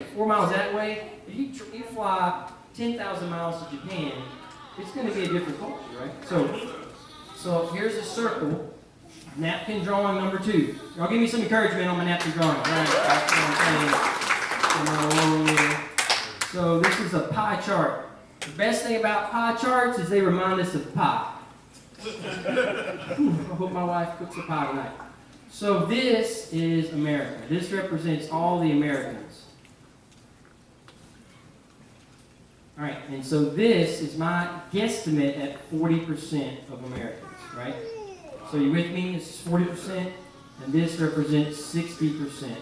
4 miles that way. If you fly 10,000 miles to Japan, it's going to be a different culture, right? So here's a circle. Napkin drawing number 2. Y'all give me some encouragement on my napkin drawing. Right? That's what I'm saying. So this is a pie chart. The best thing about pie charts is they remind us of pie. I hope my wife cooks a pie tonight. So this is America. This represents all the Americans. All right, and so this is my guesstimate at 40% of Americans, right? So you with me? This is 40%, and this represents 60%.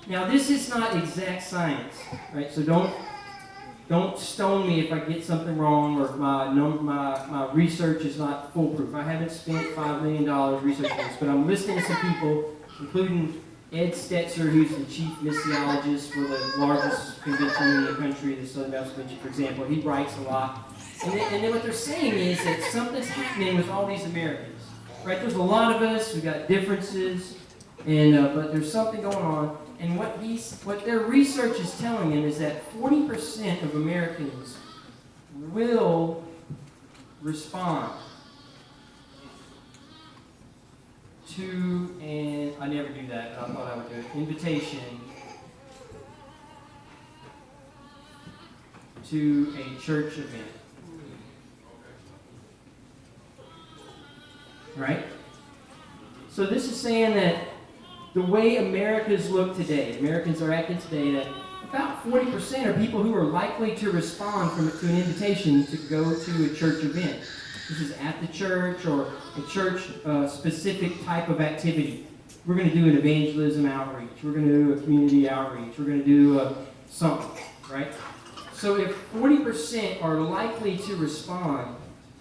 Now this is not exact science, right? So don't stone me if I get something wrong or if my research is not foolproof. I haven't spent $5 million researching this, but I'm listening to some people, including Ed Stetzer, who's the chief missiologist for the largest convention in the country, the Southern Baptist Convention, for example. He writes a lot. And then what they're saying is that something's happening with all these Americans. Right? There's a lot of us, we've got differences, but there's something going on. And what their research is telling them is that 40% of Americans will respond to an, I never do that, but I thought I would do it, invitation to a church event. Right? So this is saying that the way Americans look today, Americans are acting today, that about 40% are people who are likely to respond to an invitation to go to a church event. This is at the church or a church-specific type of activity. We're going to do an evangelism outreach. We're going to do a community outreach. We're going to do something, right? So if 40% are likely to respond,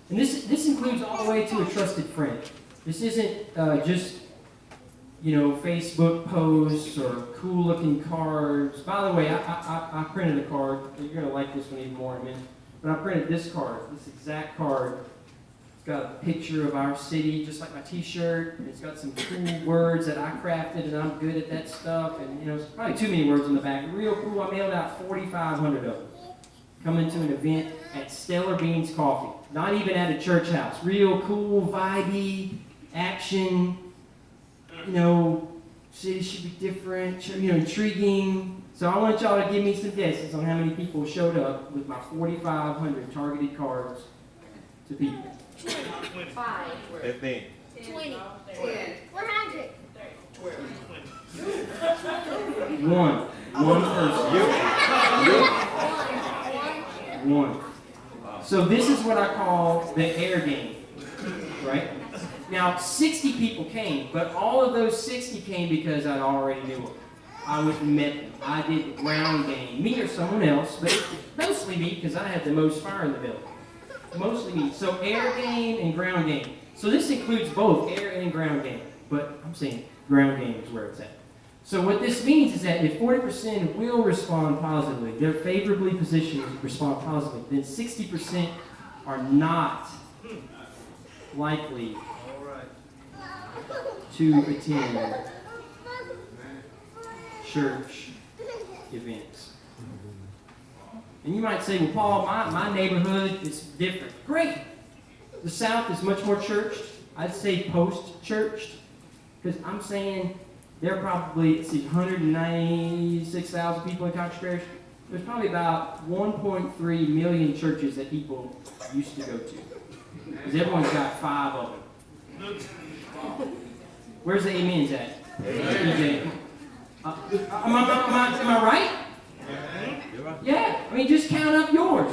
and this includes all the way to a trusted friend. This isn't just Facebook posts or cool-looking cards. By the way, I printed a card. You're going to like this one even more in a minute. But I printed this card, this exact card. It's got a picture of our city, just like my T-shirt. And it's got some cool words that I crafted, and I'm good at that stuff. And it's probably too many words on the back. Real cool. I mailed out 4,500 of them. Coming to an event at Stellar Beans Coffee. Not even at a church house. Real cool, vibey, action. City should be different, intriguing. So I want y'all to give me some guesses on how many people showed up with my 4,500 targeted cards to people. 5. 15. 20. 100. One person. One. So this is what I call the air game, right? Now, 60 people came, but all of those 60 came because I already knew them. I went and met them. I did the ground game. Me or someone else, but mostly me because I had the most fire in the building. Mostly me. So air game and ground game. So this includes both air and ground game, but I'm saying ground game is where it's at. So what this means is that if 40% will respond positively, they're favorably positioned to respond positively, then 60% are not likely to attend church events. And you might say, well, Paul, my neighborhood is different. Great. The South is much more churched. I'd say post-churched. Because I'm saying there are probably 196,000 people in Country Parish. There's probably about 1.3 million churches that people used to go to. Because everyone's got 5 of them. Where's the amens at? Amen. Am I right? Yeah. I mean, just count up yours.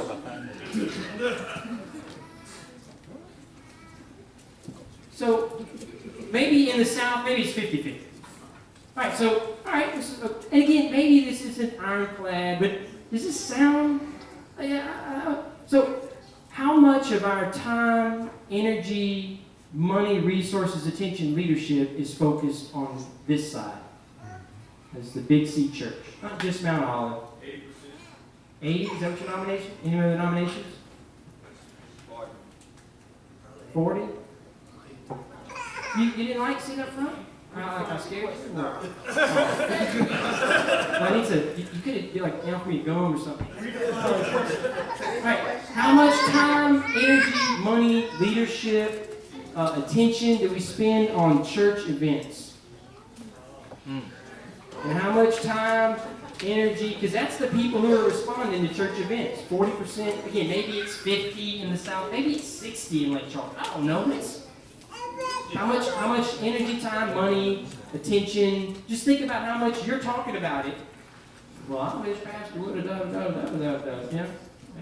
So, maybe in the South, maybe it's 50-50. All right, and again, maybe this isn't ironclad, but does this sound... So, how much of our time, energy, money, resources, attention, leadership is focused on this side? As the Big C Church. Not just Mount Olive. 80%. 80? Is that what your nomination? Any other nominations? 40. You didn't like sitting up front? I scared you? No. Well, I need to, you could have, like, offered me a gum or something. Alright, how much time, energy, money, leadership, attention do we spend on church events? And how much time, energy, because that's the people who are responding to church events. 40%, again, maybe it's 50 in the South, maybe it's 60 in Lake Charles. I don't know. How much energy, time, money, attention, just think about how much you're talking about it. Well, I wish Pastor would have done, yeah.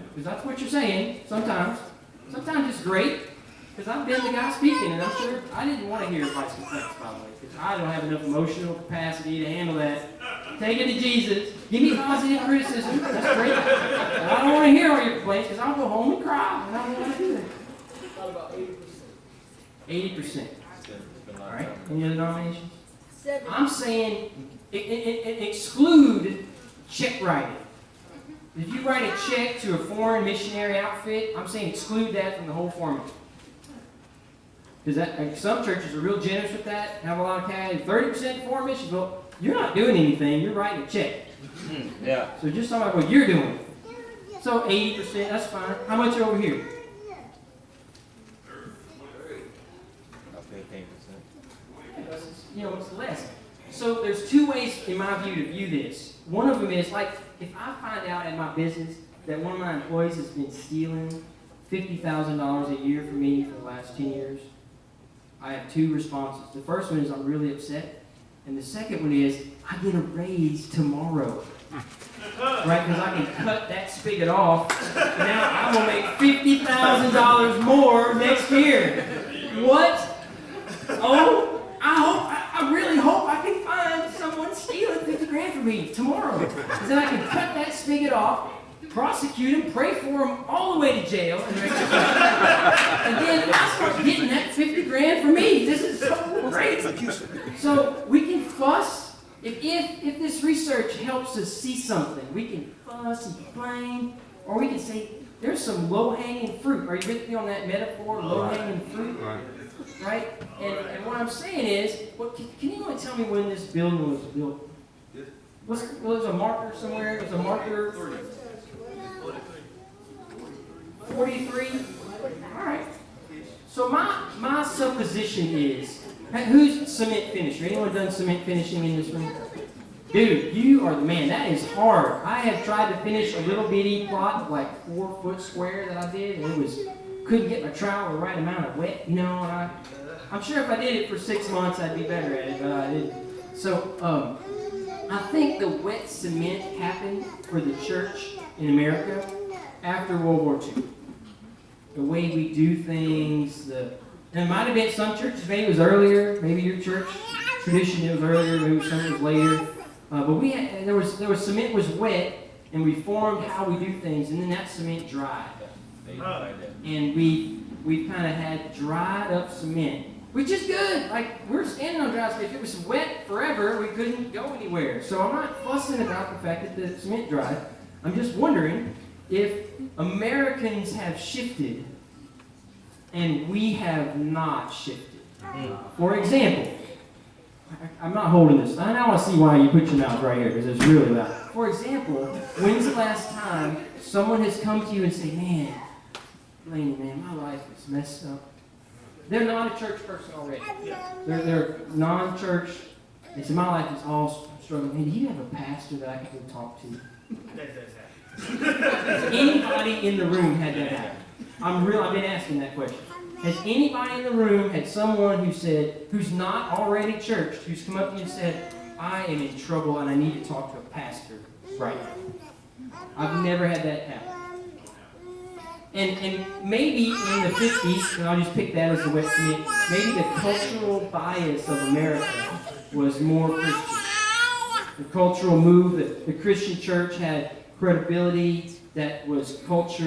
Because that's what you're saying sometimes. Sometimes it's great, because I've been the guy speaking, and I'm sure I didn't want to hear advice and complaints, by the way, because I don't have enough emotional capacity to handle that. Take it to Jesus. Give me positive criticism. That's great. But I don't want to hear all your complaints, because I'll go home and cry, and I don't want to do that. What about 80%? 80%. All right. Any other nominations? 7. I'm saying exclude check writing. If you write a check to a foreign missionary outfit, I'm saying exclude that from the whole formula. Because some churches are real generous with that, have a lot of cash. 30% foreign missions. Well, you're not doing anything. You're writing a check. Yeah. So just talk about what you're doing. So 80%, that's fine. How much over here? About 15%. You know, it's less. So there's two ways, in my view, to view this. One of them is, like, if I find out in my business that one of my employees has been stealing $50,000 a year from me for the last 10 years, I have two responses. The first one is I'm really upset. And the second one is I get a raise tomorrow. Right? Because I can cut that spigot off. And now I'm going to make $50,000 more next year. What? Oh, I really hope I can find someone stealing $50,000 from me tomorrow. Because then I can cut that spigot off, prosecute him, pray for him all the way to jail, and then I start getting that $50,000 for me. This is so great. So we can fuss. If this research helps us see something, we can fuss and complain, or we can say, there's some low-hanging fruit. Are you with me on that metaphor, low-hanging fruit? Right? And what I'm saying is, can anyone tell me when this building was built? There's a marker somewhere. There's a marker. 43? All right. So my supposition is, who's cement finisher? Anyone done cement finishing in this room? Dude, you are the man. That is hard. I have tried to finish a little bitty plot of like 4 foot square that I did, and couldn't get my trowel the right amount of wet, you know. And I'm sure if I did it for 6 months, I'd be better at it, but I didn't. So I think the wet cement happened for the church in America after World War II. The way we do things, and it might have been some churches, maybe it was earlier, maybe your church tradition it was earlier, maybe some it was later. But there was cement was wet, and we formed how we do things, and then that cement dried. And we kind of had dried up cement, which is good. Like, we're standing on dry cement. If it was wet forever, we couldn't go anywhere. So I'm not fussing about the fact that the cement dried. I'm just wondering if Americans have shifted and we have not shifted. For example, I'm not holding this. I now want to see why you put your mouth right here, because it's really loud. For example, when's the last time someone has come to you and say, man, Laney, man, my life is messed up. They're not a church person already. They're non-church. They say, my life is all struggling. Man, do you have a pastor that I can go talk to? Has anybody in the room had that happen? I've been asking that question. Has anybody in the room had someone who's not already churched, who's come up to you and said, I am in trouble and I need to talk to a pastor right now? I've never had that happen. And maybe in the 50s, and I'll just pick that as the wet cement, maybe the cultural bias of America was more Christian. The cultural move, that the Christian church had credibility that was culture.